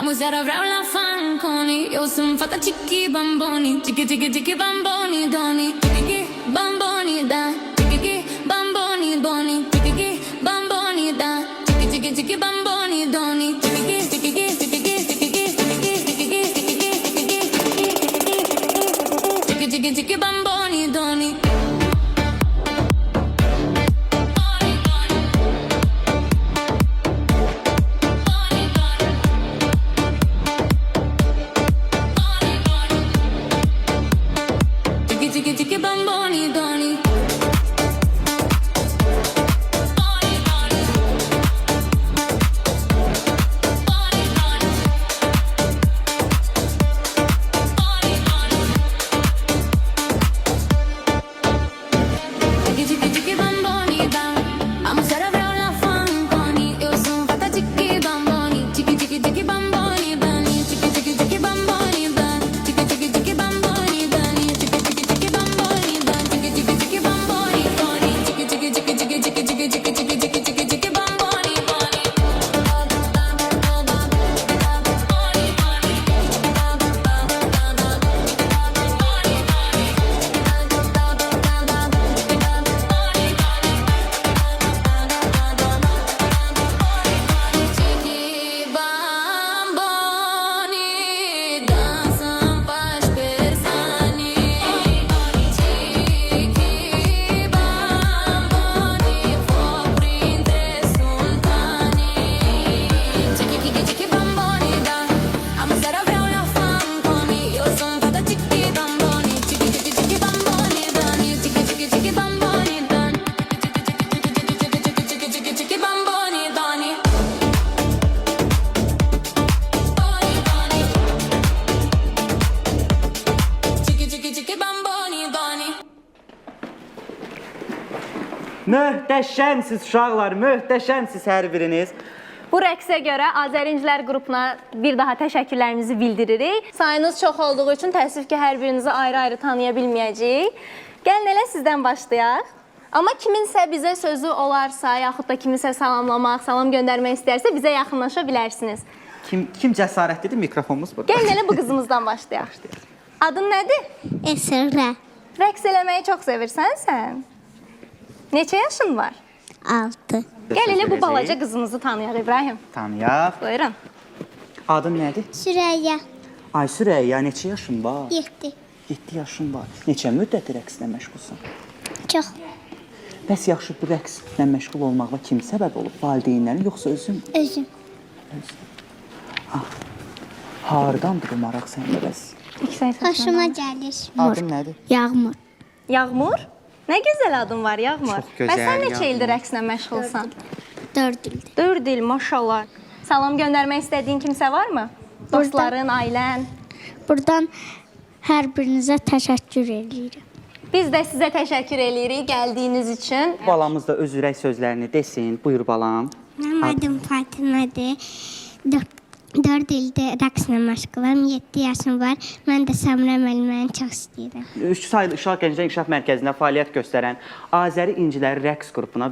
Amo cerebral la fanconi. Io son fatta cicchi bamboni. Cicchi cicchi cicchi bamboni doni. Cicchi bamboni da. Cicchi bamboni boni. Cicchi bamboni da. Cicchi cicchi bamboni doni. Cicchi cicchi cicchi bamboni doni. Cicchi cicchi bamboni doni. Möhtəşəmsiz uşaqlar, möhtəşəmsiz hər biriniz. Bu rəqsə görə Azərincilər qrupuna bir daha təşəkkürlərimizi bildiririk. Sayınız çox olduğu üçün təəssüf ki, hər birinizi ayrı-ayrı tanıya bilməyəcəyik. Gəlin elə sizdən başlayaq. Amma kiminsə bizə sözü olarsa, yaxud da kiminsə salamlamaq, salam göndərmək istərsə bizə yaxınlaşa bilərsiniz. Kim cəsarətlidir? Mikrofonumuz burada. Gəlin elə bu qızımızdan başlayaq. Adın nədir? Esra. Rəqs eləməyi çox sevirsən sən? Neçə yaşın var? 6. Gəl elə bu balaca qızımızı tanıyaq İbrahim. Tanıyaq. Buyurun. Adın nədir? Süreyya. Ay Süreyya, neçə yaşın var? 7. 7 yaşın var. Neçə müddət rəqslə məşğulsan? Çox. Bəs yaxşı bu rəqslə məşğul olmaqla kim səbəb olub? Valideynlərin yoxsa özün? Özüm. Hardandır bu maraq səndə bəs? Xoşuma gəlir. Adın nədir? Yağmur. Yağmur? Nə gözəl adın var Yağmur. Çox gözəl, Bəs sən neçə Yağmur. ildir rəqslə məşğulsan? 4 ildir. 4 il, maşallah. Salam göndərmək istədiyin kimsə varmı? Dostların, ailən? Buradan hər birinizə təşəkkür edirəm. Biz də sizə təşəkkür edirik gəldiyiniz üçün. Balamız da öz ürək sözlərini desin. Buyur balam. Mənim adım Fatimədir. 4 ildir rəqslə məşğulam. 7 yaşım var. Mən də Səmrə müəlliməni çox istəyirəm. 3 saylı Uşaq Gənclər İnkişaf Mərkəzində fəaliyyət göstərən Azəri İnciləri rəqs qrupuna